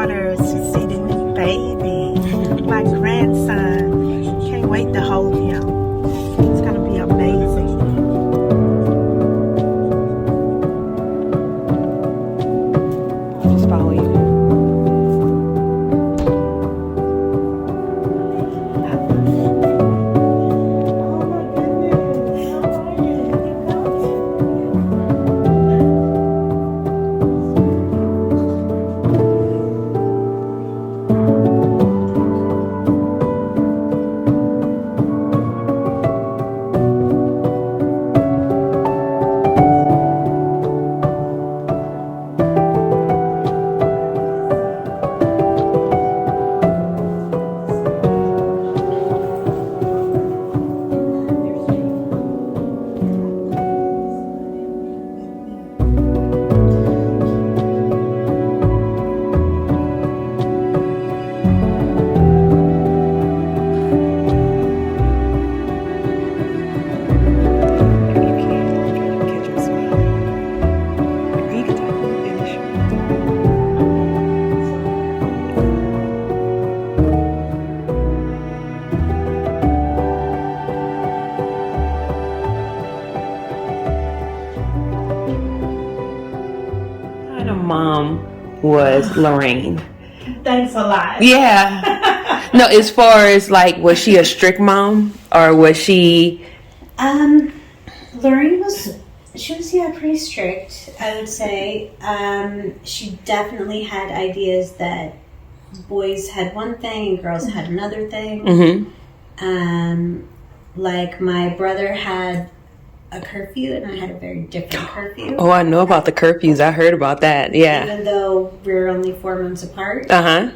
daughter to see the new baby, my grandson. Can't wait to hold him. It's going to be amazing. I'll just follow you. Mom was Lorene. Thanks a lot. Yeah. No, as far as like, was she a strict mom or was she? Lorene was pretty strict, I would say. She definitely had ideas that boys had one thing and girls had another thing. Mm-hmm. Like my brother had a curfew and I had a very different curfew. Oh, I know about the curfews. I heard about that. Yeah. Even though we were only 4 months apart. Uh-huh.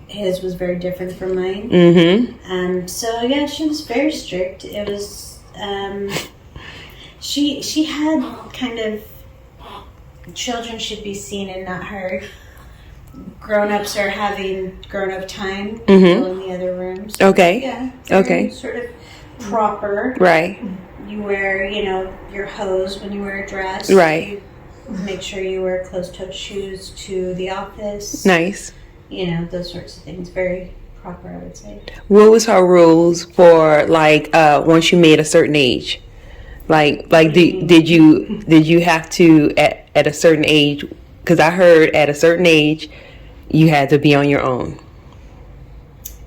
His was very different from mine. Mm-hmm. So yeah, she was very strict. It was she had kind of children should be seen and not heard. Grown-ups are having grown-up time go in the other rooms. Okay. Yeah. Okay. Sort of proper. Right. You wear, your hose when you wear a dress. Right. You make sure you wear closed-toed shoes to the office. Nice. Those sorts of things. Very proper, I would say. What was her rules for like once you made a certain age? Like did you have to at a certain age? Because I heard at a certain age you had to be on your own.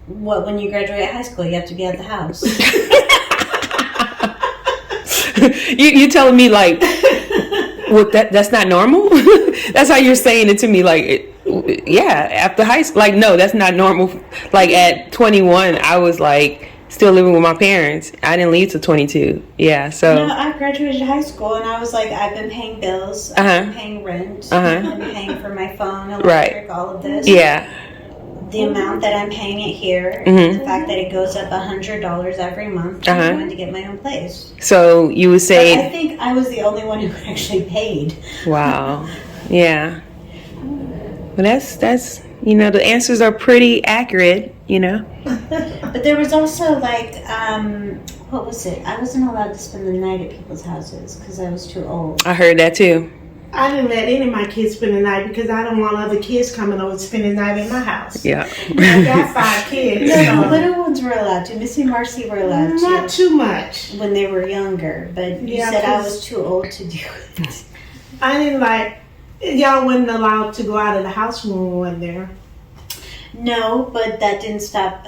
What, when you graduate high school, you have to be at the house? you telling me like, what? That's not normal? That's how you're saying it to me. Like, yeah, after high school, like, no, that's not normal. Like at 21, I was like still living with my parents. I didn't leave till 22. Yeah, so. No, I graduated high school and I was like, I've been paying bills, I've been paying rent, I've been paying for my phone, electric, all of this. Yeah. The amount that I'm paying it here, the fact that it goes up $100 every month, I'm going to get my own place. So you would say... But I think I was the only one who actually paid. Wow. Yeah. Well, that's the answers are pretty accurate, But there was also like, what was it? I wasn't allowed to spend the night at people's houses because I was too old. I heard that too. I didn't let any of my kids spend the night because I don't want other kids coming over to spend the night in my house. Yeah. I got 5 kids. The little ones were allowed to. Missy and Marcy were allowed to. Not too much. When they were younger. But you said I was too old to do it. I didn't y'all wasn't allowed to go out of the house when we went there. No, but that didn't stop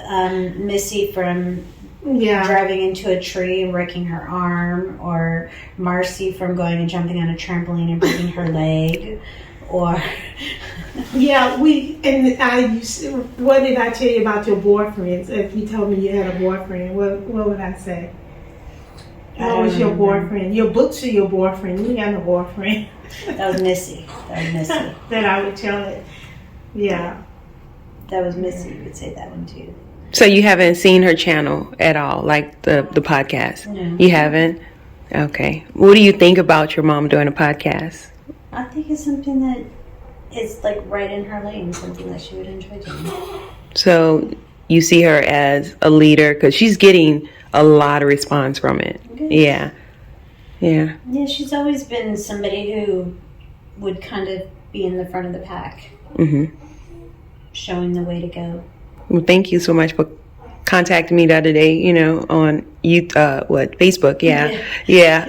Missy from driving into a tree and breaking her arm, or Marcy from going and jumping on a trampoline and breaking her leg, or yeah, what did I tell you about your boyfriends? If you told me you had a boyfriend, what would I say? What was your boyfriend? Your books are your boyfriend. You got no boyfriend. That was Missy. That I would tell it. Yeah. That was Missy. You would say that one too. So you haven't seen her channel at all, like the podcast? No. You haven't? Okay. What do you think about your mom doing a podcast? I think it's something that is like right in her lane, something that she would enjoy doing. So you see her as a leader because she's getting a lot of response from it. Good. Yeah. Yeah. Yeah, she's always been somebody who would kind of be in the front of the pack. Mm-hmm. showing the way to go. Well, thank you so much for contacting me the other day, you know, on Facebook. Yeah.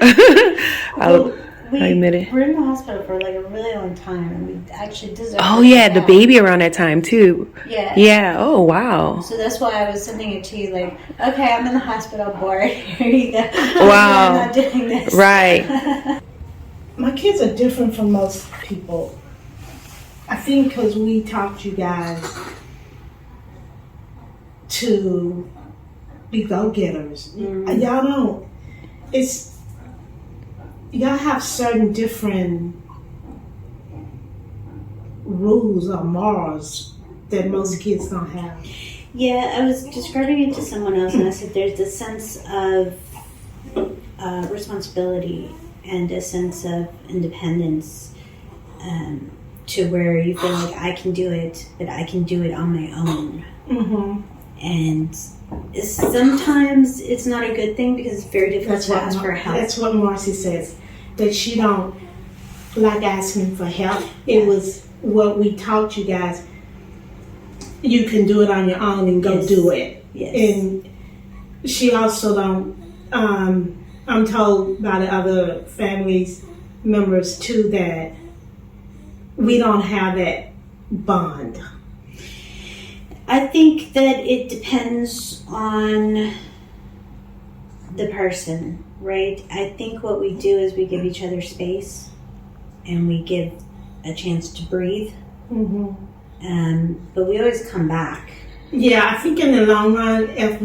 I admit it. We're in the hospital for like a really long time, and we actually deserve. Oh yeah, the baby around that time too. Yeah. Oh wow. So that's why I was sending it to you. Like, okay, I'm in the hospital, board. Here you go. Wow. I'm not doing this. Right. My kids are different from most people. I think because we taught you guys to be go-getters. Mm-hmm. Y'all don't. Y'all have certain different rules or morals that most kids don't have. Yeah, I was describing it to someone else, and I said there's a sense of responsibility and a sense of independence to where you feel like I can do it, but I can do it on my own. Mm-hmm. And sometimes it's not a good thing because it's very difficult to ask for help. That's what Marcy says, that she don't like asking for help. It was what we taught you guys. You can do it on your own and go do it. Yes. And she also don't, I'm told by the other families members too that we don't have that bond. I think that it depends on the person, right? I think what we do is we give each other space and we give a chance to breathe. Mm-hmm. But we always come back. Yeah, I think in the long run, if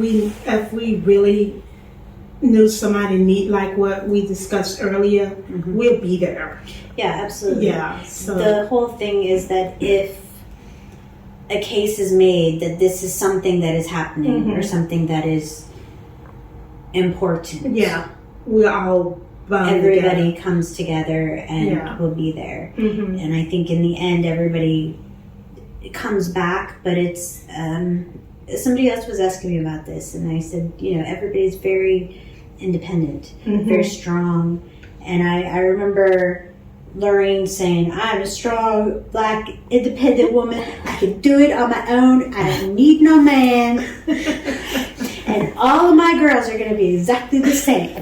we really knew somebody need like what we discussed earlier, we'll be there. Yeah, absolutely. Yeah. So the whole thing is that if a case is made that this is something that is happening or something that is important. Yeah, we're all bound everybody together. comes together and will be there. Mm-hmm. And I think in the end everybody comes back, but it's somebody else was asking me about this, and I said, you know, everybody's very independent, very strong. And I remember Lorene saying, I'm a strong, black, independent woman. I can do it on my own. I don't need no man. And all of my girls are going to be exactly the same.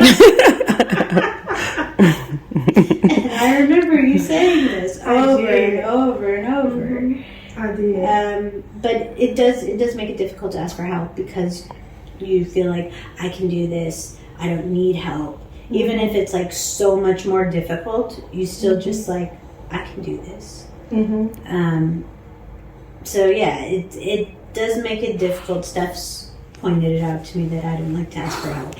And I remember you saying this over and over and over. I did. But it does make it difficult to ask for help because you feel like I can do this. I don't need help. Even if it's like so much more difficult, you still just like, I can do this. So yeah, it does make it difficult. Steph's pointed it out to me that I don't like to ask for help.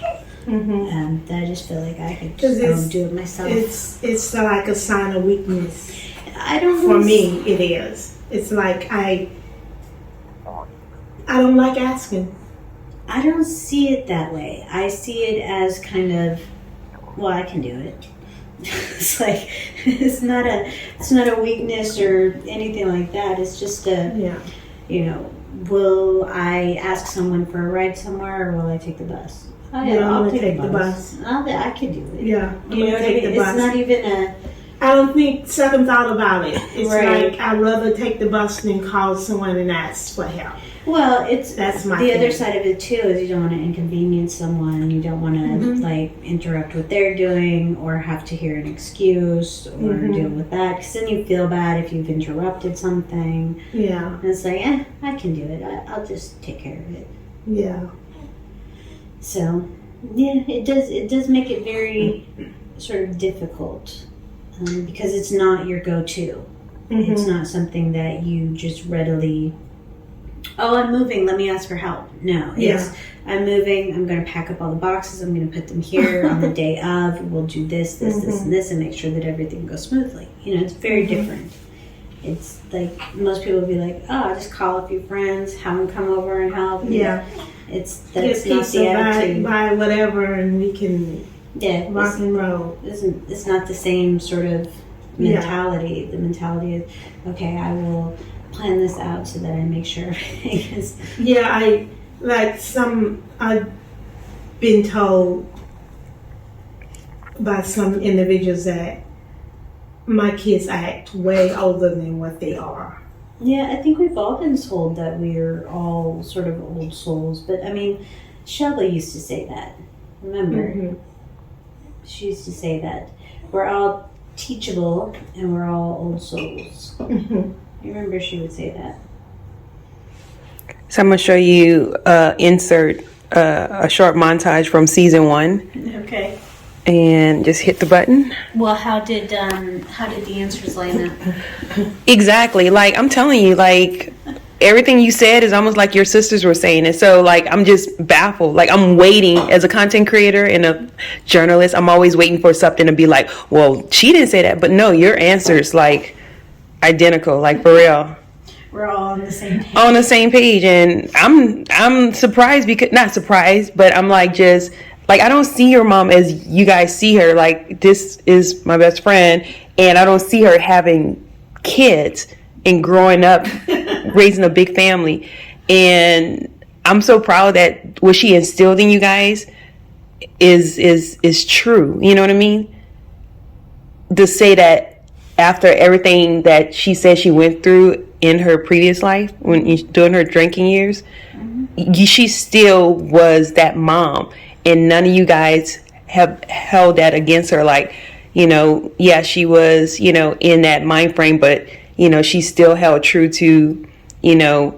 That I just feel like I could just do it myself. It's like a sign of weakness. For me, it is. It's like I don't like asking. I don't see it that way. I see it as kind of, well, I can do it. It's like it's not a weakness or anything like that. It's just you know, will I ask someone for a ride somewhere or will I take the bus? I'll take the bus. I can do it. Yeah, you know what I mean? It's not even a. I don't think second thought about it. It's right. like I'd rather take the bus than call someone and ask for help. Well, that's my the other side of it too is you don't want to inconvenience someone. You don't want to like interrupt what they're doing or have to hear an excuse or deal with that because then you feel bad if you've interrupted something. Yeah, and it's like, I can do it. I'll just take care of it. Yeah. So, yeah, it does make it very sort of difficult because it's not your go-to. It's not something that you just readily. Oh, I'm moving. Let me ask for help. No, it's I'm moving. I'm going to pack up all the boxes. I'm going to put them here on the day of. We'll do this, and this, and make sure that everything goes smoothly. You know, it's very different. It's like most people will be like, oh, I'll just call a few friends, have them come over and help. Yeah, that's not the attitude. Buy whatever, and we can rock and roll. It's not the same sort of mentality. The mentality is, okay, I will plan this out so that I make sure everything is. Yeah, I've been told by some individuals that my kids act way older than what they are. Yeah, I think we've all been told that we're all sort of old souls. But, I mean, Shelby used to say that. Remember? Mm-hmm. She used to say that. We're all teachable and we're all old souls. Mm-hmm. I remember she would say that. So I'm going to show you insert a short montage from season 1. Okay. And just hit the button. Well, how did the answers line up? Exactly. Like, I'm telling you, like, everything you said is almost like your sisters were saying it. So, like, I'm just baffled. Like, I'm waiting as a content creator and a journalist. I'm always waiting for something to be like, well, she didn't say that. But no, your answer's, like, identical. Like, for real. We're all on the same page. On the same page. And I'm surprised because, not surprised, but I'm like, just... Like, I don't see your mom as you guys see her. Like, this is my best friend. And I don't see her having kids and growing up, raising a big family. And I'm so proud that what she instilled in you guys is true. You know what I mean? To say that after everything that she said she went through in her previous life, during her drinking years, she still was that mom. And none of you guys have held that against her. Like, you know, yeah, she was, you know, in that mind frame, but, you know, she still held true to, you know,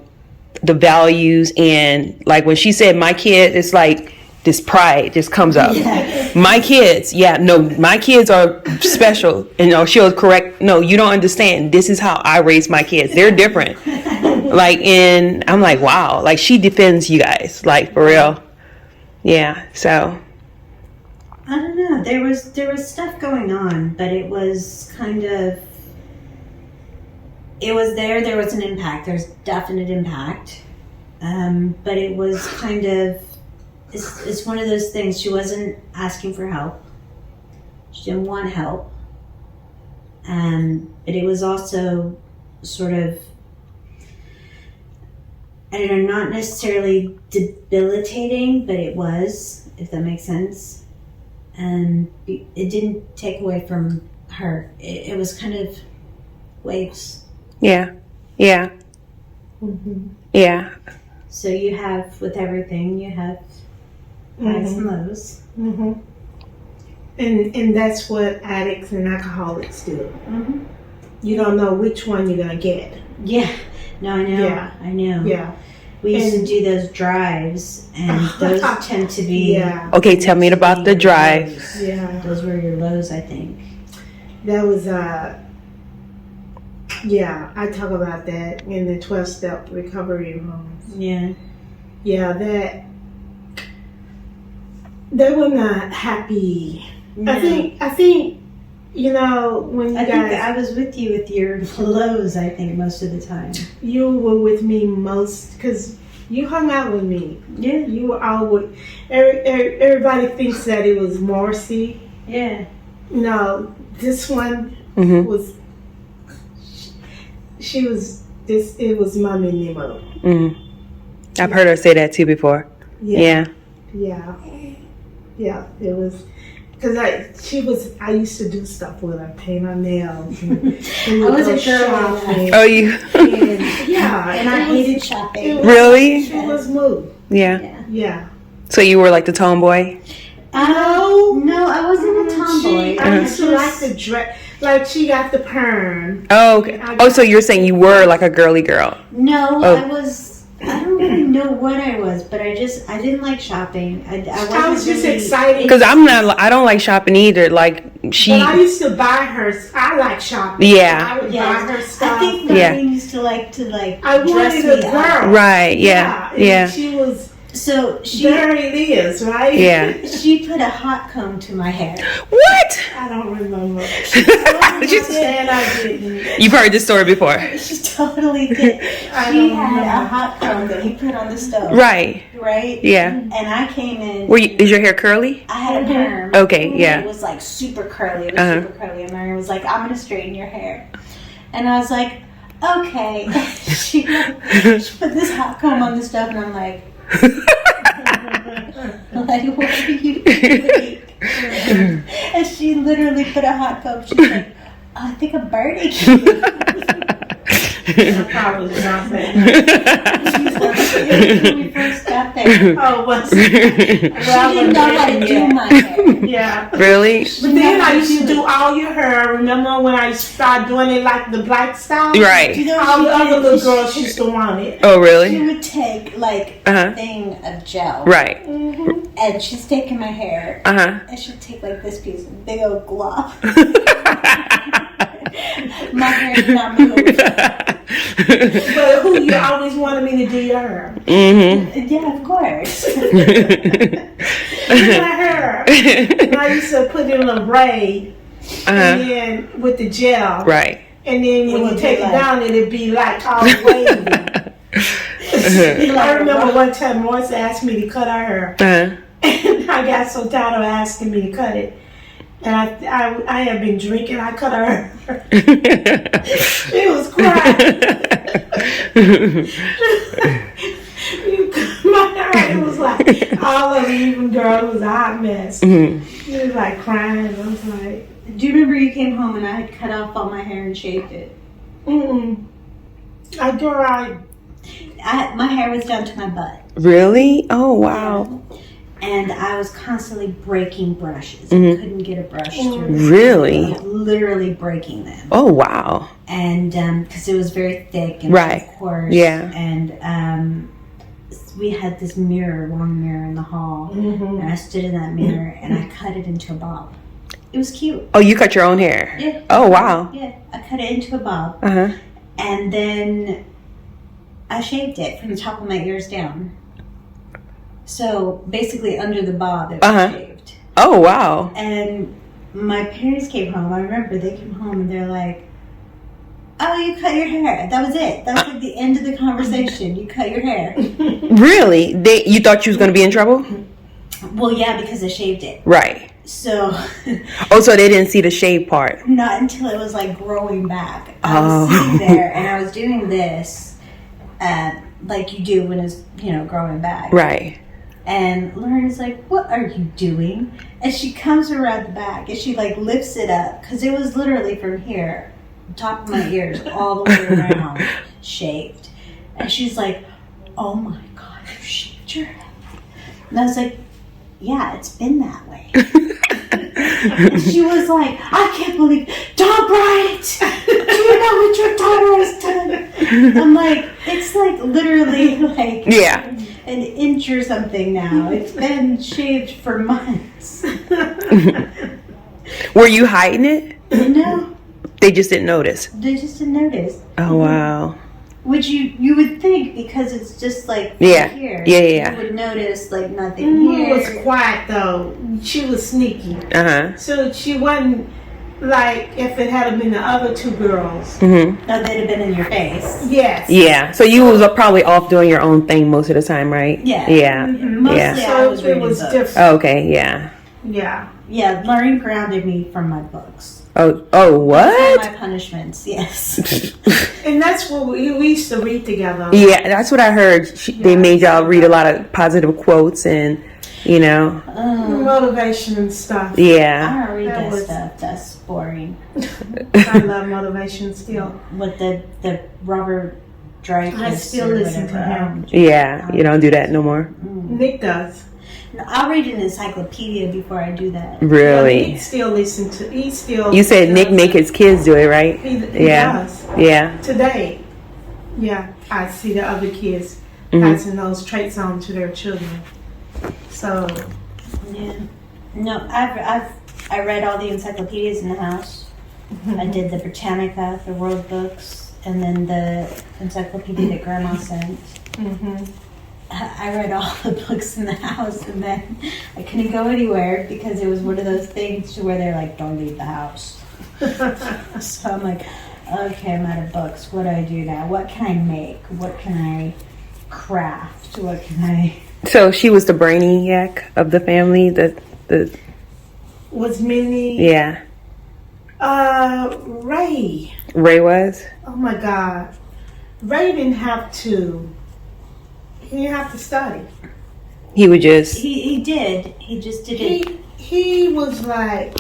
the values. And like when she said, my kid, it's like this pride just comes up. Yeah. My kids, my kids are special. And, you know, she'll correct, no, you don't understand. This is how I raise my kids. They're different. Like, and I'm like, wow, like she defends you guys, like for real. Yeah, so I don't know. There was stuff going on, but it was kind of there was an impact. There's definite impact. But it was kind of it's one of those things. She wasn't asking for help. She didn't want help. But it was also sort of, I don't know, not necessarily debilitating, but it was, if that makes sense. And it didn't take away from her. It was kind of waves. Yeah. Mm-hmm. Yeah. So you have, with everything, you have highs and lows. Mm-hmm. And that's what addicts and alcoholics do. Mm-hmm. You don't know which one you're going to get. Yeah. No, I know. Yeah. I know. Yeah. We used to do those drives, and those tend to be... Yeah. Okay, tell me about the drive. Lows. Yeah. Those were your lows, I think. That was, I talk about that in the 12-step recovery rooms. Yeah. Yeah, that was not happy. No. I think, you know, when I think I was with you with your lows, I think, most of the time. You were with me most, because you hung out with me. Yeah. You were all with, everybody thinks that it was Marcy. Yeah. No, this one was, it was Mommy Nemo. Mm-hmm. I've heard her say that too before. Yeah. Yeah, it was, because I used to do stuff with her, paint her nails. And I was a girl. Oh, you? Yeah. And I hated shopping. Really? She was Moo. Yeah. Yeah. So you were like the tomboy? No, I wasn't a tomboy. I used to like the dress. Like, she got the perm. Oh, okay. Oh, so you're saying you were like a girly girl? No, I don't really know what I was, but I didn't like shopping. I was just excited. Because I don't like shopping either. Like, But I used to buy her. I like shopping. Yeah. I would buy her stuff. I think Lorene used to like I wanted a girl. Right, yeah. And she was. So there it is, right? Yeah. She put a hot comb to my hair. What? I don't remember. I didn't. You've heard this story before. She totally did. She had a hot comb that you put on the stove. Right. Right? Yeah. And I came in. Is your hair curly? I had a perm. Okay, yeah. It was like super curly. It was super curly. And Mary was like, I'm going to straighten your hair. And I was like, okay. She put this hot comb on the stove, and I'm like, like, what are you doing? And she literally put a hot comb. She's like, oh, I think a birdie came. I probably was not saying When we first got there. Oh, was She didn't know how to do my hair. Yeah. Really? But then I used to do all your hair. Remember when I started doing it like the black style? Right. You know, All the she other did- little girls used to want it. Oh, She really? would take like Uh-huh. a thing of gel. Right. And she's taking my hair. Uh-huh. And she'd take like this piece of big old glove. My hair did not move. But who you always wanted me to do your hair? Mm-hmm. Yeah, of course. Do my hair. And I used to put it in a braid, and then with the gel. Right. And then when would you be take it like- down, it'd be like all wavy. I remember one time Morris asked me to cut her hair. And I got so tired of asking me to cut it. And I had been drinking. I cut her hair. It was crying. My hair, it was like all of it, even girl, it was a hot mess. It was like crying. I was like, Do you remember you came home and I had cut off all my hair and shaved it? I do right. My hair was down to my butt. Really? Oh, wow. And I was constantly breaking brushes. I couldn't get a brush through. Really? Like, literally breaking them. Oh, wow. And because it was very thick and Right. coarse. Yeah. And we had this mirror, long mirror in the hall. And I stood in that mirror and I cut it into a bob. It was cute. Oh, you cut your own hair? Yeah. Oh, wow. Yeah, I cut it into a bob. Uh-huh. And then I shaved it from the top of my ears down. So basically under the bob it was shaved. Oh, wow. And my parents came home. I remember they came home and they're like, oh, you cut your hair. That was it. That was like the end of the conversation. You cut your hair. Really? You thought you was going to be in trouble? Well, yeah, because I shaved it. Right. So Oh, so they didn't see the shave part. not until it was like growing back. I was sitting there and I was doing this like you do when it's, growing back. Right. And Lorene's like, what are you doing? And she comes around the back and she like lifts it up because it was literally from here, top of my ears, all the way around, shaved. And she's like, oh my God, you shaved your head. And I was like, yeah, it's been that way. And she was like, I can't believe, Dog Bright, do you know what your daughter has done? I'm like, it's like literally like an inch or something now. It's been shaved for months. Were you hiding it? No, They just didn't notice. they just didn't notice. Oh, wow. Which you would think because it's just like Yeah. here. Yeah. You would notice like nothing It here. was quiet though. She was sneaky. Uh-huh. So she wasn't like if it had been the other two girls. Mm-hmm. No, they'd have been in your face. Yes. Yeah. So you was probably off doing your own thing most of the time, right? Yeah. Yeah. Mostly Yeah. I So was it reading was books. different. Oh, okay. Yeah. Yeah. Yeah, Lorene grounded me from my books. Oh, Those what? are my punishments, yes. And that's what we used to read together. Yeah, that's what I heard. They made y'all read a lot of positive quotes and, Motivation and stuff. I yeah. don't read That that was- stuff. That's boring. I love motivation still. With the Robert Dreyfuss I still or listen to whatever. him. Yeah, you don't do that no more. Nick does. No, I'll read an encyclopedia before I do that. Really? Nick still listen to. He still. You said Nick does make it. his kids do it, right? He Yeah. does. Yeah. Today. Yeah, I see the other kids Mhm. passing those traits on to their children. So Yeah. No, I read all the encyclopedias in the house. I did the Britannica, the World Books, and then the encyclopedia that Grandma sent. I read all the books in the house, and then I couldn't go anywhere because it was one of those things to where they're like, "Don't leave the house." So I'm like, "Okay, I'm out of books. What do I do now? What can I make? What can I craft? What can I?" So she was the brainiac of the family. The was Minnie. yeah. Ray. Ray was. Oh my God. Ray didn't have to. He didn't have to study. He would just. He did. He just didn't. He was like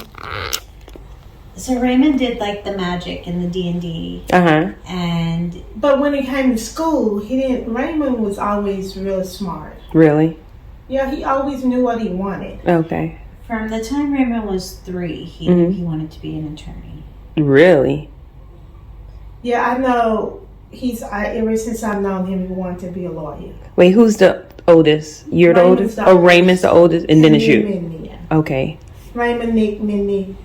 So Raymond did like the magic and the D&D. And but when it came to school, Raymond was always real smart. Really? Yeah, he always knew what he wanted. Okay. From the time Raymond was 3, he knew he wanted to be an attorney. Really? Yeah, I know. Ever since I've known him, he wanted to be a lawyer. Wait, who's the oldest? You're the oldest? Raymond's the oldest, and then it's you. Mindy, yeah. Okay. Raymond, Nick, Mindy,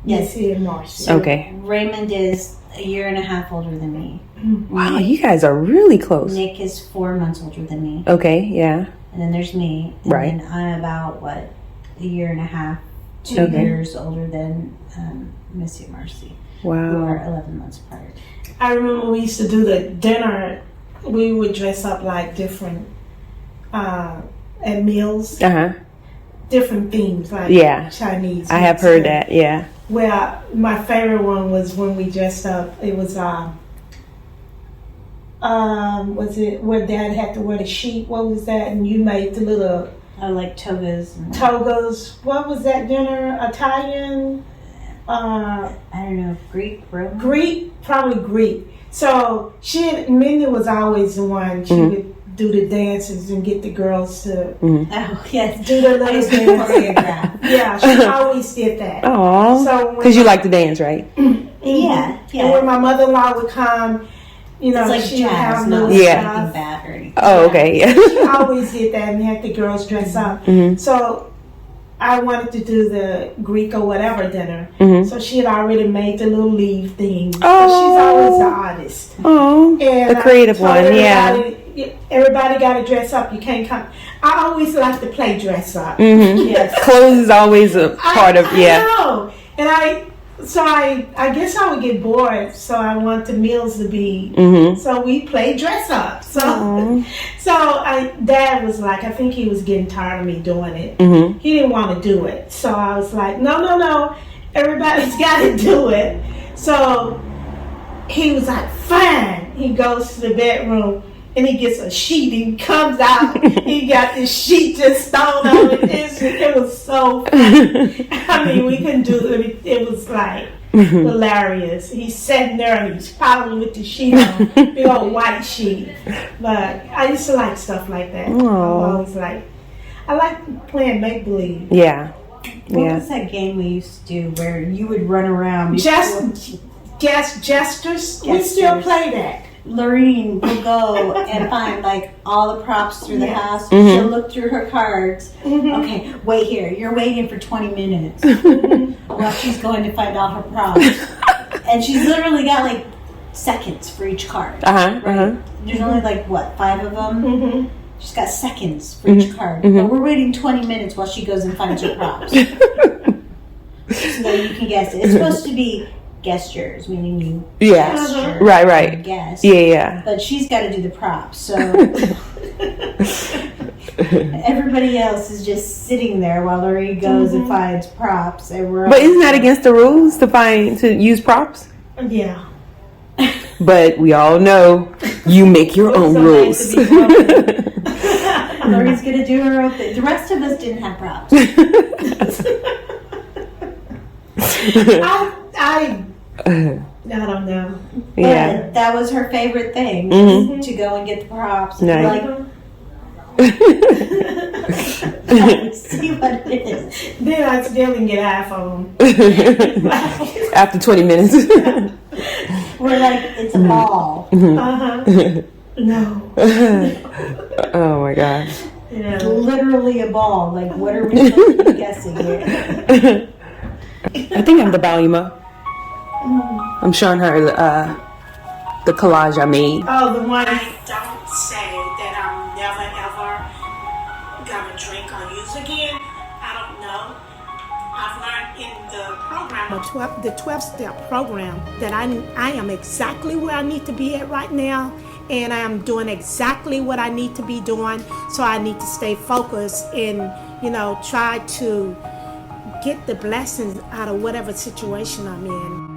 yes, Missy, and Marcy. So okay. Raymond is a year and a half older than me. Wow, you guys are really close. Nick is 4 months older than me. Okay, yeah. And then there's me. And right. then I'm about, a year and a half, 2 years older than Missy and Marcy. Wow. Who are 11 months apart. I remember we used to do the dinner. We would dress up like different, at meals. Different themes, like Chinese. I have heard that, yeah. Well, my favorite one was when we dressed up. It was it where Dad had to wear the sheet? What was that? And you made the little like togas. Togas. What was that dinner? Italian? I don't know. Greek, Roman. Greek, probably Greek. So Mindy was always the one. She would do the dances and get the girls to oh yes, do the little dance. Yeah, she always did that. Oh, so because you like to dance, right? Yeah. And when my mother-in-law would come, you know, like she'd jazz, have not little anything bad or anything. Oh, okay. Yeah. She always did that and had the girls dress up. So I wanted to do the Greek or whatever dinner. So she had already made the little leaf thing. Oh. She's always the artist. Oh, and the creative one, Everybody got to dress up. You can't come. I always like to play dress up. Yes. Clothes is always a part of, I know. And I guess I would get bored. So I want the meals to be. So we play dress up. So Dad was like, I think he was getting tired of me doing it. He didn't want to do it. So I was like, no. Everybody's got to do it. So he was like, fine. He goes to the bedroom. And he gets a sheet and comes out. He got this sheet just thrown on it. It was so funny. I mean, we couldn't do it. It was like hilarious. He's sitting there and he's probably with the sheet on, big old white sheet. But I used to like stuff like that. I like playing make believe. Yeah. What was that game we used to do where you would run around? Gestures. We still play that. Lorene will go and find all the props through the house. She'll look through her cards. Okay, wait here. You're waiting for 20 minutes while she's going to find all her props. And she's literally got seconds for each card. There's only 5 of them. She's got seconds for each card. But we're waiting 20 minutes while she goes and finds her props. So that you can guess it. It's supposed to be gestures, meaning you gesture, right, guess. Yeah. But she's got to do the props, so everybody else is just sitting there while Lorene goes and finds props. And but isn't that against the rules to use props? Yeah. But we all know you make your own rules. Lorene's gonna do her own thing. The rest of us didn't have props. I don't know. But that was her favorite thing, to go and get the props. Nice. See what it is. Then I still didn't get iPhone. After 20 minutes. We're it's a ball. No. Oh my God. Yeah. Literally a ball. What are we supposed to be guessing here? I think I'm the volume up. I'm showing her the collage I made. Oh, the one. I don't say that I'm never ever gonna drink or use again. I don't know. I've learned in the program, the 12-step program, that I am exactly where I need to be at right now, and I am doing exactly what I need to be doing. So I need to stay focused and try to get the blessings out of whatever situation I'm in.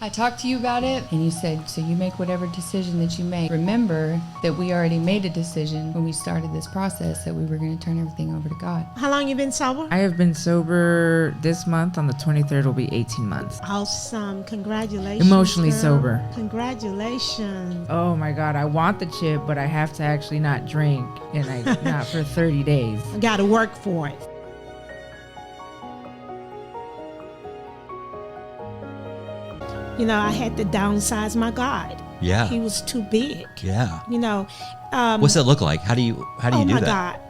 I talked to you about it, and you said, so you make whatever decision that you make. Remember that we already made a decision when we started this process that we were going to turn everything over to God. How long you been sober? I have been sober this month. On the 23rd will be 18 months. Awesome. Congratulations. Emotionally girl. sober. Congratulations. Oh my God, I want the chip, but I have to actually not drink, and not for 30 days. I got to work for it. You know, I had to downsize my God. Yeah. He was too big. Yeah. You know. What's that look like? How do you do that? Oh my God.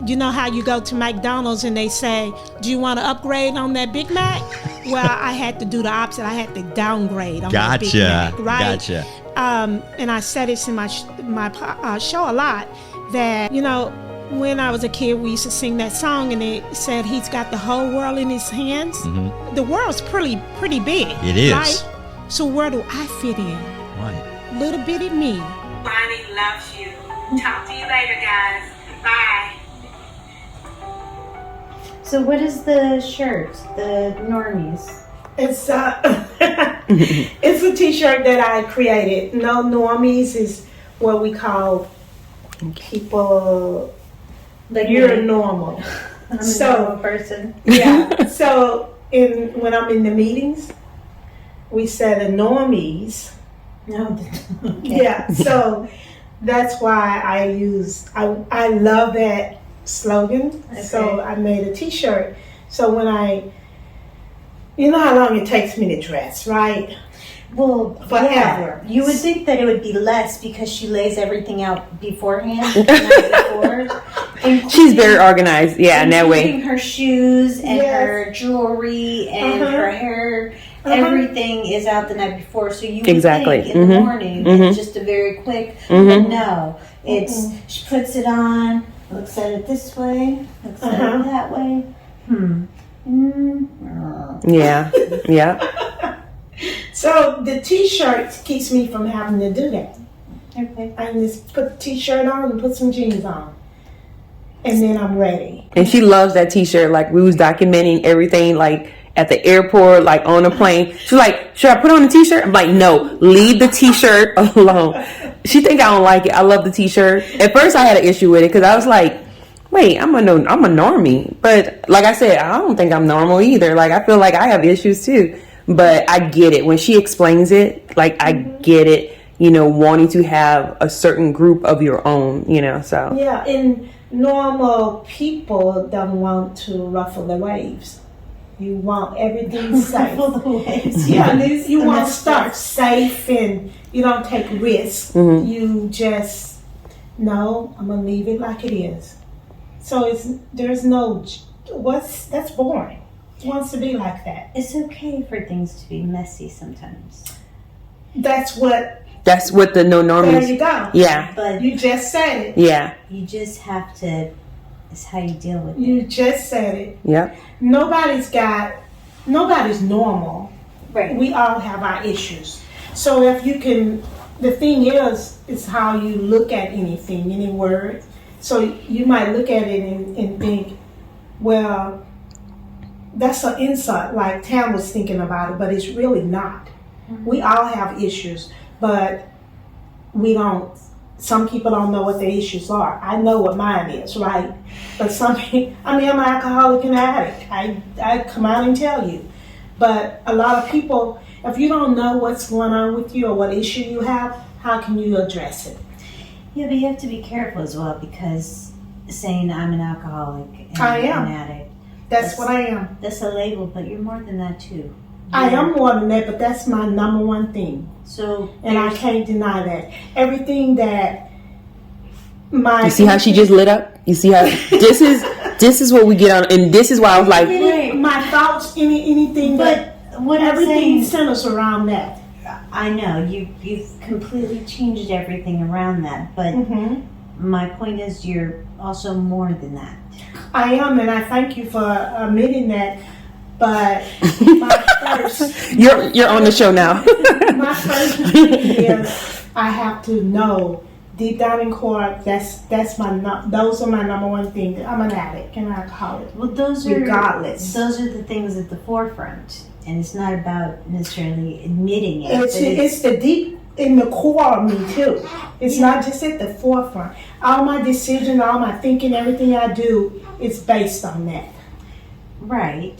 You know how you go to McDonald's and they say, do you want to upgrade on that Big Mac? Well, I had to do the opposite. I had to downgrade on that Big Mac, right? Gotcha. And I said this in my show a lot, that, you know, when I was a kid, we used to sing that song, and it said he's got the whole world in his hands. Mm-hmm. The world's pretty big. It is. Right? So where do I fit in? Right. Little bitty me. Bonnie loves you. Talk to you later, guys. Bye. So what is the shirt, the normies? It's it's a t-shirt that I created. No normies is what we call people. Like you're normal. I'm a normal person. Yeah. So when I'm in the meetings, we say the normies. No. Okay. Yeah. So that's why I love that slogan. Okay. So I made a t-shirt. So when you know how long it takes me to dress, right? Well, forever. Yeah. You would think that it would be less because she lays everything out beforehand. The night before. She's very organized, yeah, in that way. Including her shoes and her jewelry and her hair. Everything is out the night before, so you would think in the morning it's just a very quick. But no, it's she puts it on, looks at it this way, looks at it that way. Yeah, yeah. So the t-shirt keeps me from having to do that. Okay. I can just put the t-shirt on and put some jeans on, and then I'm ready. And she loves that t-shirt. Like, we was documenting everything, like at the airport, like on the plane. She's like, should I put on a t-shirt? I'm like, no, leave the t-shirt alone. She think I don't like it. I love the t-shirt. At first I had an issue with it because I was like, wait, I'm a normie. But like I said, I don't think I'm normal either. Like, I feel like I have issues too. But I get it. When she explains it, like, I get it, you know, wanting to have a certain group of your own, you know, so. Yeah, and normal people don't want to ruffle the waves. You want everything safe. Ruffle the waves. Yeah, you want stuff safe, and you don't take risks. Mm-hmm. You just, no, I'm going to leave it like it is. So there's no, that's boring. Wants to be like that. It's okay for things to be messy sometimes. That's what the no normies. There you go. Yeah. But you just said it. Yeah. You just have to. It's how you deal with it. You just said it. Yeah. Nobody's normal. Right. We all have our issues. So if you can, the thing is how you look at anything, any word. So you might look at it and think, well, that's an insult, like Tam was thinking about it, but it's really not. Mm-hmm. We all have issues, but some people don't know what their issues are. I know what mine is, right? But I'm an alcoholic and addict. I come out and tell you. But a lot of people, if you don't know what's going on with you or what issue you have, how can you address it? Yeah, but you have to be careful as well, because saying I'm an alcoholic and an addict. That's what I am. That's a label, but you're more than that too. I am more than that, but that's my number one thing. And I can't deny that. Everything that You see how she just lit up? You see how this is what we get on, and this is why I was like, my thoughts, anything, but what everything centers around that. I know you've completely changed everything around that, but my point is you're also more than that. I am, and I thank you for admitting that. But my first, you're on the show now. My first thing is I have to know deep down in core. Those are my number one thing. I'm an addict and an alcoholic. Well, those are regardless. Those are the things at the forefront. and it's not about necessarily admitting it. It's the deep in the core of me too. It's not just at the forefront. All my decisions, all my thinking, everything I do is based on that. Right.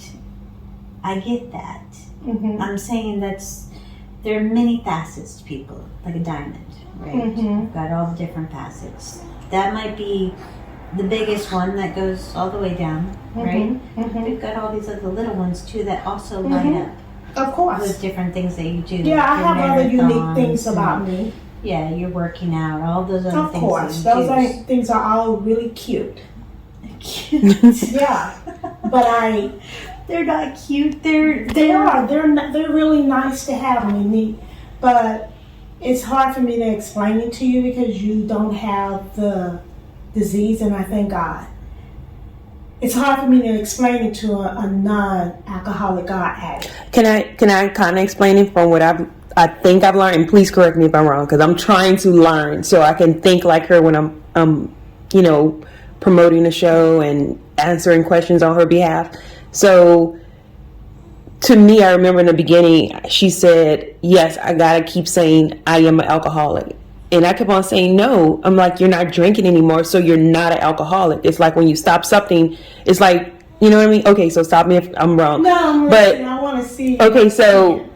I get that. Mm-hmm. I'm saying there are many facets to people, like a diamond, right? Mm-hmm. You've got all the different facets. That might be the biggest one that goes all the way down, right? Mm-hmm. We've got all these other little ones too that also light up Of course. with different things that you do. Yeah, I Your have other unique marathons things and- about me. Yeah, you're working out, all those other Of things. course. that Those you do. things are all really cute. Cute. Yeah. But They're not cute. They're they're really nice to have and neat. But it's hard for me to explain it to you because you don't have the disease, and I thank God. It's hard for me to explain it to a non-alcoholic or addict. Can I kind of explain it from what I think I've learned? And please correct me if I'm wrong, because I'm trying to learn so I can think like her when I'm promoting the show and answering questions on her behalf. So to me, I remember in the beginning, she said, yes, I gotta keep saying I am an alcoholic. And I kept on saying, no. I'm like, you're not drinking anymore, so you're not an alcoholic. It's like when you stop something, it's like, you know what I mean? Okay, so stop me if I'm wrong. No, I'm but listening. I want to see. Okay, so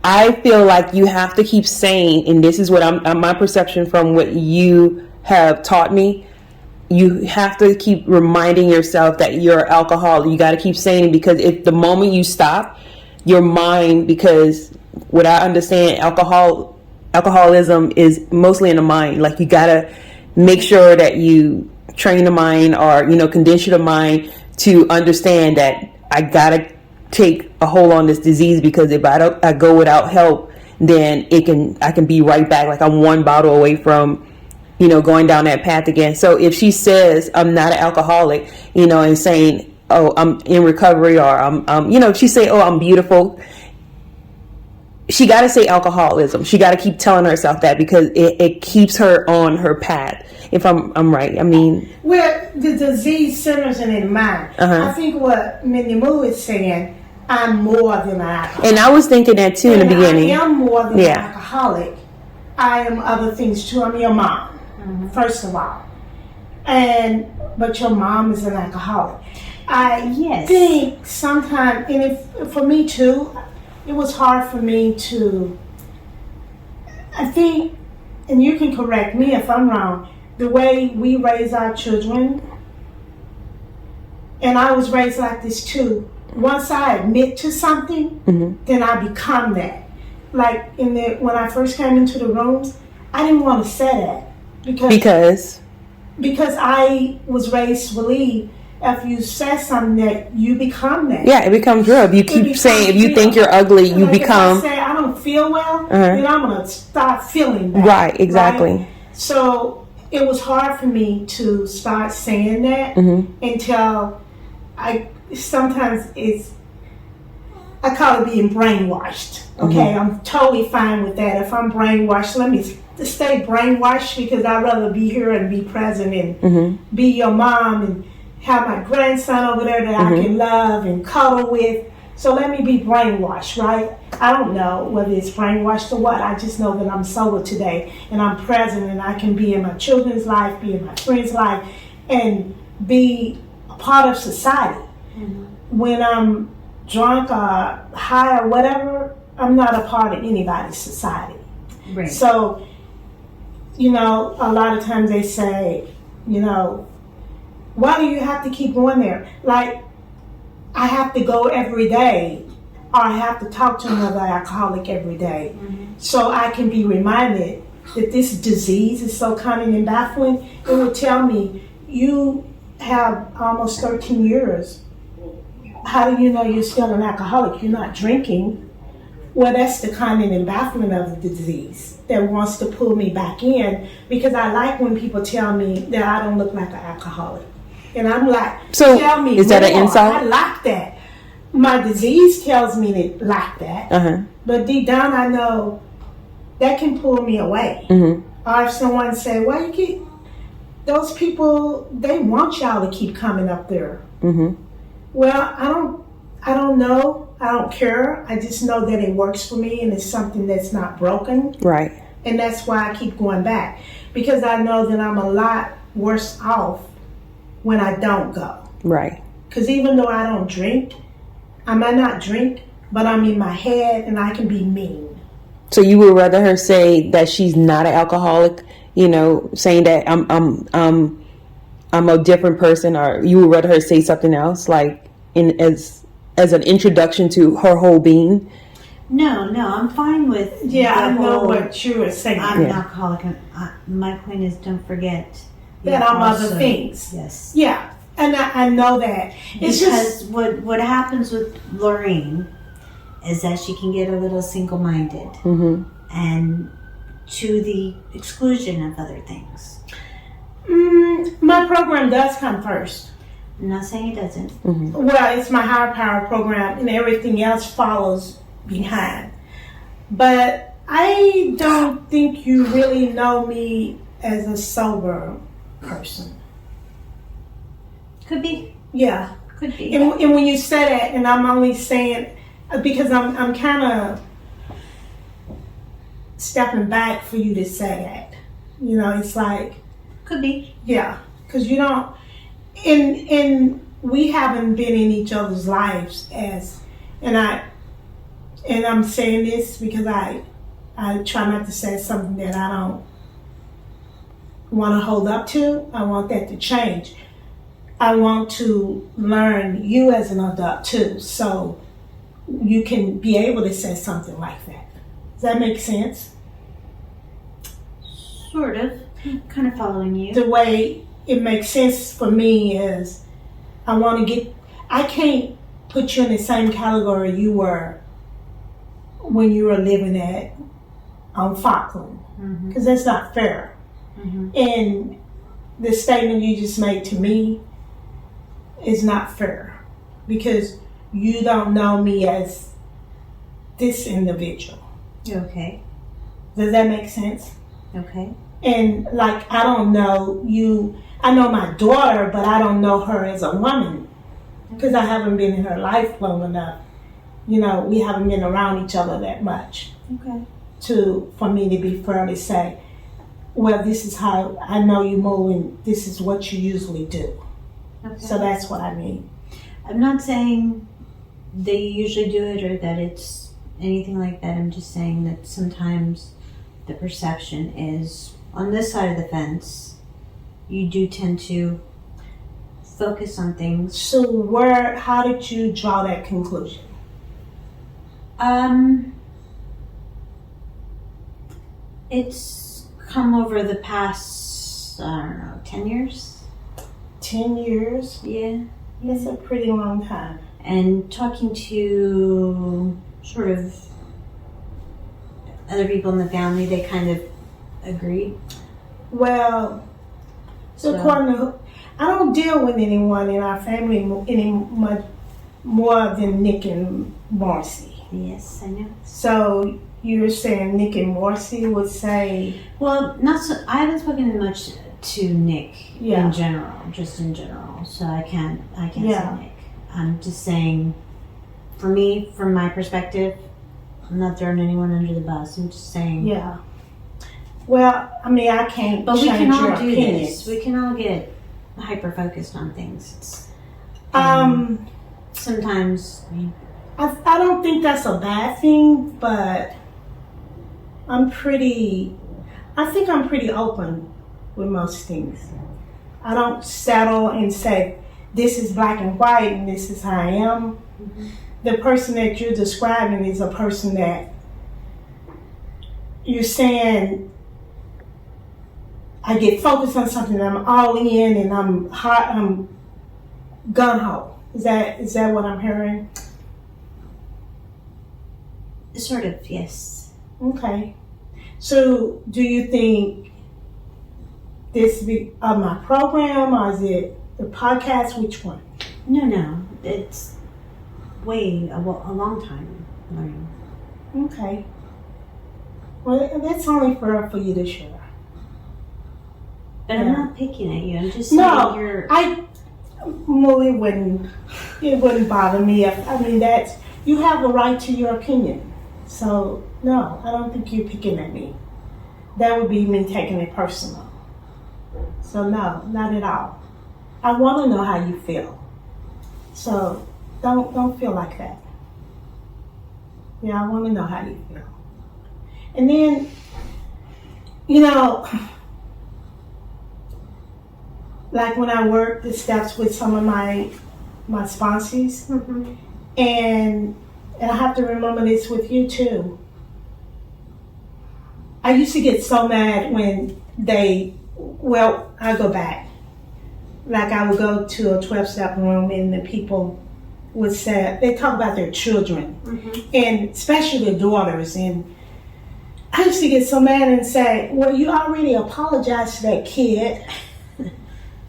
I feel like you have to keep saying, and this is what my perception from what you have taught me. You have to keep reminding yourself that you're an alcoholic. You got to keep saying it, because if the moment you stop, your mind, because what I understand, alcoholism is mostly in the mind. Like, you got to make sure that you train the mind, or, condition the mind to understand that I got to take a hold on this disease, because if I go without help, then I can be right back. Like, I'm one bottle away from going down that path again. So if she says I'm not an alcoholic, and saying, oh, I'm in recovery, or if she say, oh, I'm beautiful, she got to say alcoholism. She got to keep telling herself that, because it keeps her on her path. If I'm right, I mean, where the disease centers in the mind. I think what Mindy Moo is saying, I'm more than an alcoholic. And I was thinking that too in the beginning. I am more than an alcoholic. I am other things too. I'm your mom. First of all, but your mom is an alcoholic. I think sometimes, and for me too, it was hard for me to. I think, and you can correct me if I'm wrong. The way we raise our children, and I was raised like this too. Once I admit to something, then I become that. Like when I first came into the rooms, I didn't want to say that. Because I was raised to believe if you say something that you become that. Yeah, it becomes real. If you keep saying, if you think you're ugly, you become. If I say I don't feel well, then I'm going to start feeling that. Right, exactly. Right? So it was hard for me to start saying that until sometimes I call it being brainwashed. Okay, I'm totally fine with that. If I'm brainwashed, let me stay brainwashed, because I'd rather be here and be present and be your mom and have my grandson over there that I can love and cuddle with. So let me be brainwashed, right? I don't know whether it's brainwashed or what. I just know that I'm sober today and I'm present, and I can be in my children's life, be in my friend's life, and be a part of society. When I'm drunk or high or whatever, I'm not a part of anybody's society. Right. So, a lot of times they say, why do you have to keep going there? Like, I have to go every day, or I have to talk to another alcoholic every day, so I can be reminded that this disease is so cunning and baffling. It would tell me, you have almost 13 years. How do you know you're still an alcoholic? You're not drinking. Well, that's the cunning and baffling of the disease that wants to pull me back in, because I like when people tell me that I don't look like an alcoholic. And I'm like, so tell me is that an more. insult? I like that. My disease tells me to like that. But deep down I know that can pull me away. Or if someone say, well, you keep, those people, they want y'all to keep coming up there. Well, I don't know. I don't care. I just know that it works for me and it's something that's not broken. Right. And that's why I keep going back. Because I know that I'm a lot worse off when I don't go. Right. Because even though I don't drink, I might not drink, but I'm in my head and I can be mean. So you would rather her say that she's not an alcoholic, you know, saying that I'm a different person, or you would rather her say something else, like as an introduction to her whole being? No, I'm fine with. Yeah, the I know whole, what you were saying. I'm an alcoholic. My point is, don't forget That I'm also- other things. Yes. Yeah, and I know that. It's Because just what happens with Lorene is that she can get a little single-minded and to the exclusion of other things. My program does come first. I'm not saying it doesn't. Well, it's my higher power program, and everything else follows behind. But I don't think you really know me as a sober person. Could be. Yeah. Could be. And when you say that, and I'm only saying because I'm kind of stepping back for you to say that. You know, it's like, Could be. yeah, because you don't, and we haven't been in each other's lives and I'm saying this because I try not to say something that I don't want to hold up to. I want that to change. I want to learn you as an adult too, so you can be able to say something like that. Does that make sense? Sort of. I'm kind of following you. The way it makes sense for me is I can't put you in the same category you were when you were living on Falkland, because that's not fair. And the statement you just made to me is not fair because you don't know me as this individual. Okay. Does that make sense? Okay. And like, I don't know you. I know my daughter, but I don't know her as a woman because I haven't been in her life long enough. You know, we haven't been around each other that much Okay. for me to be fair to say, well, this is how I know you move and this is what you usually do. Okay. So that's what I mean. I'm not saying they usually do it or that it's anything like that. I'm just saying that sometimes the perception is on this side of the fence, you do tend to focus on things. So how did you draw that conclusion? It's come over the past, I don't know, 10 years? 10 years? Yeah. That's a pretty long time. And talking to sort of other people in the family, they kind of agreed. Well, so according to, I don't deal with anyone in our family any much more than Nick and Marcy. Yes, I know. So you're saying Nick and Marcy would say, Well, not so. I haven't spoken much to Nick Yeah. in general, just in general. So I can't Yeah. say Nick. I'm just saying, for me, from my perspective, I'm not throwing anyone under the bus. I'm just saying. yeah. Well, I mean, I can't But we change can your all do opinions. this. We can all get hyper focused on things. Sometimes. I don't think that's a bad thing, but I think I'm pretty open with most things. I don't settle and say, this is black and white and this is how I am. The person that you're describing is a person that you're saying, I get focused on something, I'm all in and I'm gung-ho. Is that what I'm hearing? Sort of, yes. Okay. So, do you think this be my program, or is it the podcast? Which one? No. It's way a long time learning. Okay. Well, that's only fair for you to share. But Yeah. I'm not picking at you. I'm just saying No, you're. it wouldn't bother me. I mean, you have a right to your opinion. So, no, I don't think you're picking at me. That would be me taking it personal. So, no, not at all. I want to know how you feel. So, don't feel like that. Yeah, I want to know how you feel. And then, like when I work the steps with some of my sponsors, and I have to remember this with you too. I used to get so mad when I go back. Like I would go to a 12-step room and the people would say, they talk about their children, and especially their daughters. And I used to get so mad and say, well, you already apologized to that kid.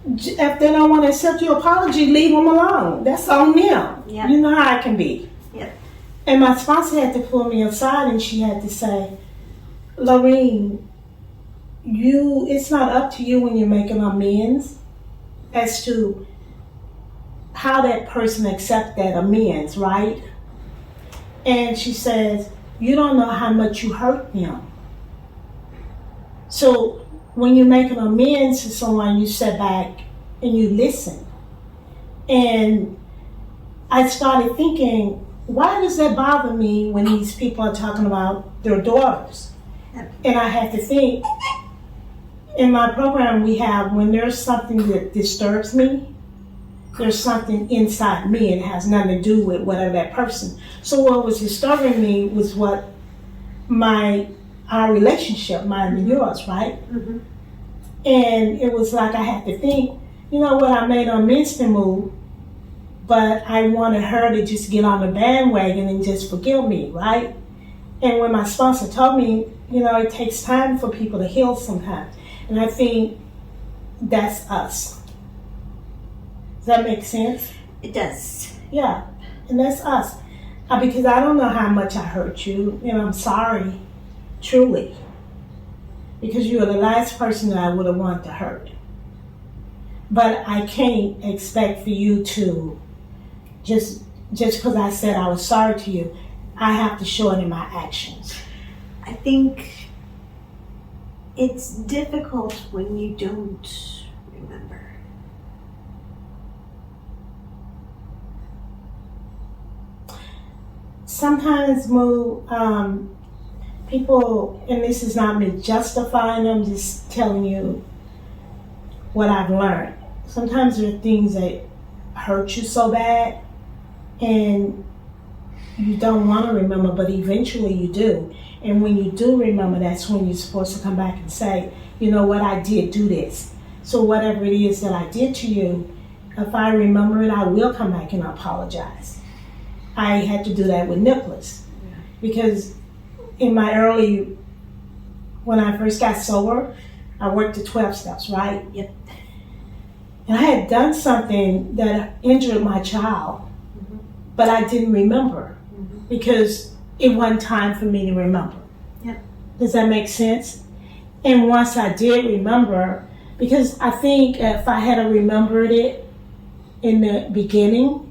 If they don't want to accept your apology, leave them alone. That's on them. Yep. You know how it can be. Yep. And my sponsor had to pull me aside and she had to say, Lorene, it's not up to you when you're making amends as to how that person accepts that amends, right? And she says, you don't know how much you hurt them. So when you make an amends to someone, you sit back and you listen. And I started thinking, why does that bother me when these people are talking about their daughters? And I had to think, in my program we have, when there's something that disturbs me, there's something inside me and it has nothing to do with whatever that person. So what was disturbing me was what our relationship, mine and yours, right? And it was like I had to think, you know what, I made an instant move, but I wanted her to just get on the bandwagon and just forgive me, right? And when my sponsor told me, it takes time for people to heal sometimes. And I think that's us. Does that make sense? It does. Yeah, and that's us. Because I don't know how much I hurt you, and I'm sorry, truly. Because you were the last person that I would have wanted to hurt. But I can't expect for you to, just because I said I was sorry to you, I have to show it in my actions. I think it's difficult when you don't remember. Sometimes, Moo, people, and this is not me justifying them, just telling you what I've learned. Sometimes there are things that hurt you so bad and you don't want to remember, but eventually you do. And when you do remember, that's when you're supposed to come back and say, you know what, I did do this. So whatever it is that I did to you, if I remember it, I will come back and apologize. I had to do that with Nicholas because in my when I first got sober, I worked the 12 steps, right? Yep. And I had done something that injured my child, but I didn't remember because it wasn't time for me to remember. Yep. Does that make sense? And once I did remember, because I think if I had remembered it in the beginning,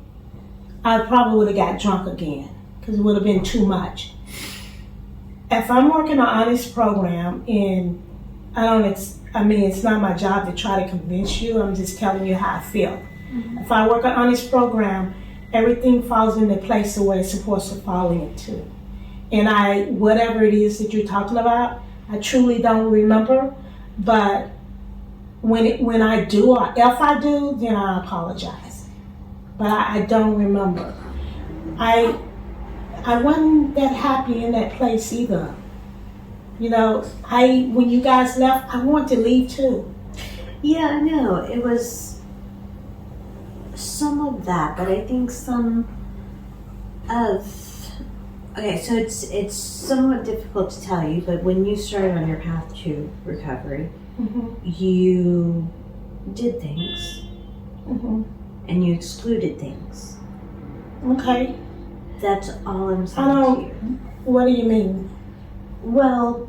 I probably would have got drunk again because it would have been too much. If I'm working an honest program and it's not my job to try to convince you, I'm just telling you how I feel. If I work an honest program, everything falls into place the way it's supposed to fall into. And whatever it is that you're talking about, I truly don't remember, but when I do, or if I do, then I apologize. But I don't remember. I wasn't that happy in that place either. When you guys left, I wanted to leave too. Yeah, I know. It was some of that, but I think some of... Okay, so it's somewhat difficult to tell you, but when you started on your path to recovery, you did things, and you excluded things. Okay. That's all I'm saying to you. What do you mean? Well,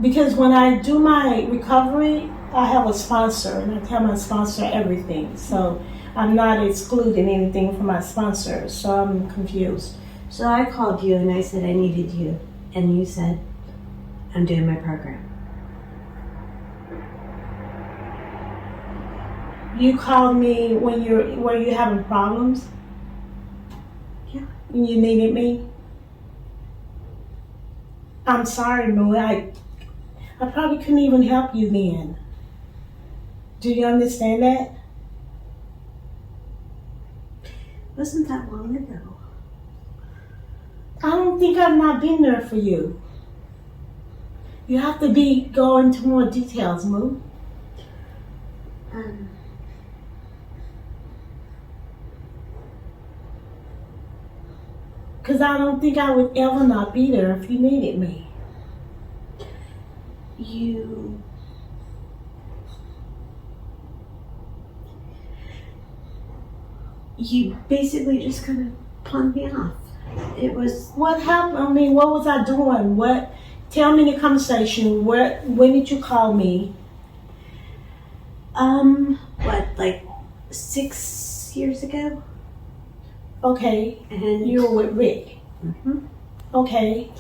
because when I do my recovery, I have a sponsor, and I tell my sponsor everything. So I'm not excluding anything from my sponsors, so I'm confused. So I called you and I said I needed you, and you said, I'm doing my program. You called me when were you having problems? Yeah. And you needed me? I'm sorry, Moo. I probably couldn't even help you then. Do you understand that? Wasn't that long ago? I don't think I've not been there for you. You have to go into more details, Moo. Because I don't think I would ever not be there if you needed me. You basically just kind of pawned me off. It was... What happened? I mean, what was I doing? Tell me the conversation. When did you call me? Like 6 years ago? Okay. And you were with Rick. Mm-hmm. Okay.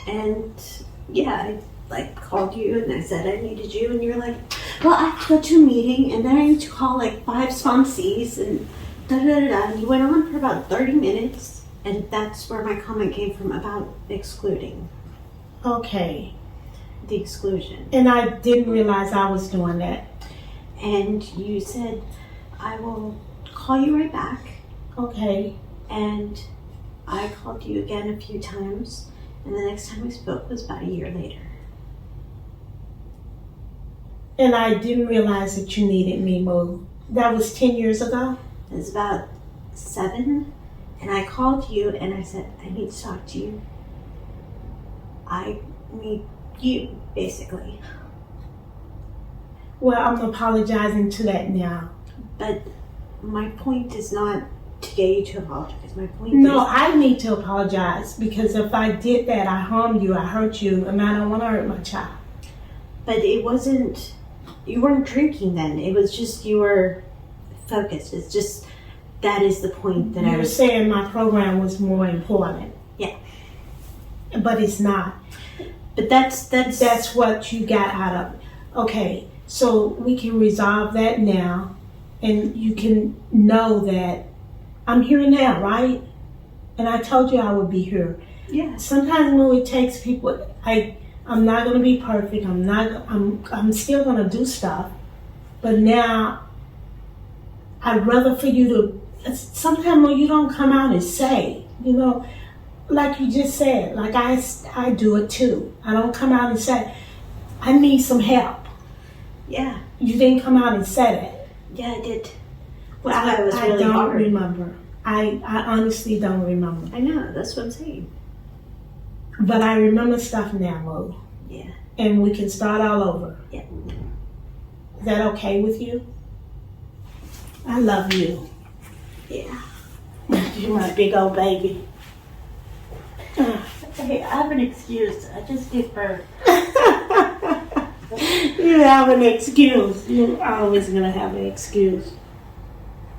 And yeah, I called you and I said I needed you, and you're like, well, I have to go to a meeting and then I need to call like 5 sponsees and da da da da. And you went on for about 30 minutes, and that's where my comment came from about excluding. Okay. The exclusion. And I didn't realize I was doing that. And you said, I will call you right back. Okay. And I called you again a few times, and the next time we spoke was about a year later. And I didn't realize that you needed me, Moo. That was 10 years ago? It was about 7, and I called you and I said, I need to talk to you. I need you, basically. Well, I'm apologizing to that now. But my point is not to get you to apologize. My point No, is... I need to apologize, because if I did that, I harmed you, I hurt you, and I don't want to hurt my child. But it wasn't... You weren't drinking then. It was just you were focused. It's just... That is the point that You were saying my program was more important. Yeah. But it's not. But that's what you got out of it. Okay, so we can resolve that now, and you can know that I'm here now, right? And I told you I would be here. Yeah. Sometimes when it takes people, I'm not gonna be perfect. I'm still gonna do stuff, but now I'd rather for you to. Sometimes when you don't come out and say, like you just said, like I do it too. I don't come out and say, I need some help. Yeah. You didn't come out and say that. Yeah, I did. Well, That's why it was really I don't hard. remember. I honestly don't remember. I know, that's what I'm saying. But I remember stuff now, Mo. Yeah. And we can start all over. Yeah. Is that okay with you? I love you. Yeah. You're my big old baby. Hey, I have an excuse. I just gave birth. You have an excuse. You're always gonna have an excuse.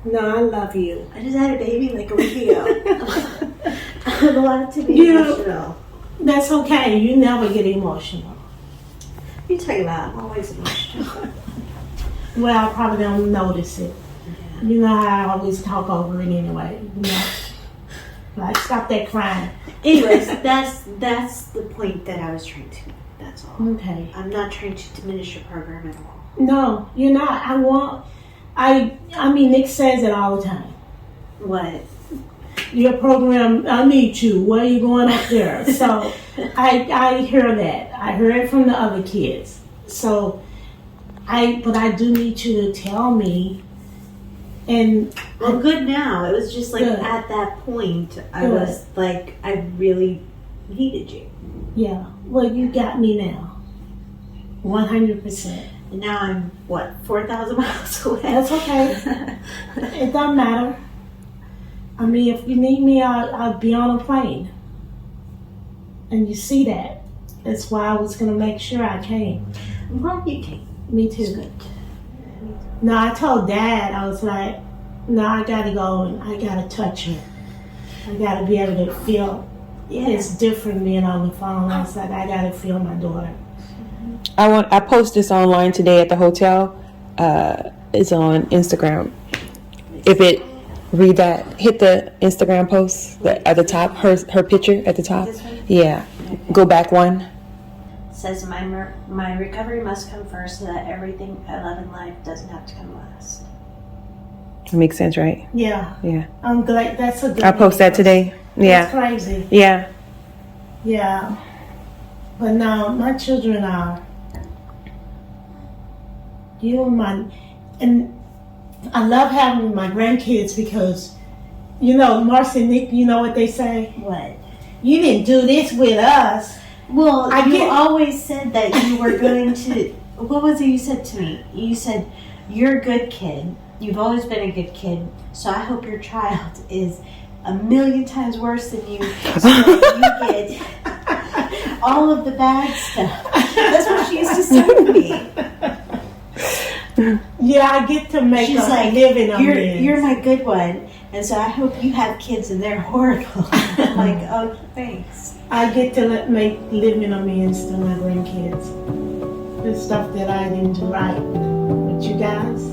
No, I love you. I just had a baby like a week ago. I'm allowed to be emotional. That's okay. You never get emotional. What are you talking about? I'm always emotional. Well, I probably don't notice it. Yeah. You know how I always talk over it anyway. Like, stop that crying. Anyways, that's the point that I was trying to make. That's all. Okay. I'm not trying to diminish your program at all. No, you're not. I mean, Nick says it all the time. What? Your program, I need you. Where are you going up there? So I hear that. I hear it from the other kids. So but I do need you to tell me. And Well, good now. It was just like Good. at that point, I Good. was like, I really needed you. yeah, well, you got me now. 100%. And now I'm, 4,000 miles away? That's okay. It doesn't matter. I mean, if you need me, I'll be on a plane. And you see that. That's why I was going to make sure I came. Well, you came. Me It's too. good. No, I told Dad, I was like, no, I gotta go and I gotta touch her. I gotta be able to feel. It's different being on the phone. I said I gotta feel my daughter. I post this online today at the hotel. It's on Instagram. Read that, hit the Instagram post at the top, her picture at the top. This one? Yeah. Go back one. Says my recovery must come first so that everything I love in life doesn't have to come last. That makes sense, right? Yeah. Yeah. I'm glad that's a good I post that today. Yeah. That's crazy. Yeah. Yeah. But no, my children are and I love having my grandkids because Marcy and Nick, you know what they say? What? You didn't do this with us. Well, you always said that you were going to. What was it you said to me? You said, "You're a good kid. You've always been a good kid. So I hope your child is 1,000,000 times worse than you, so that you get all of the bad stuff." That's what she used to say to me. Yeah, I get to make She's like, living on you're my good one, and so I hope you have kids and they're horrible. I'm like, oh, thanks. I get to make living amends to my grandkids. The stuff that I didn't do right with you guys.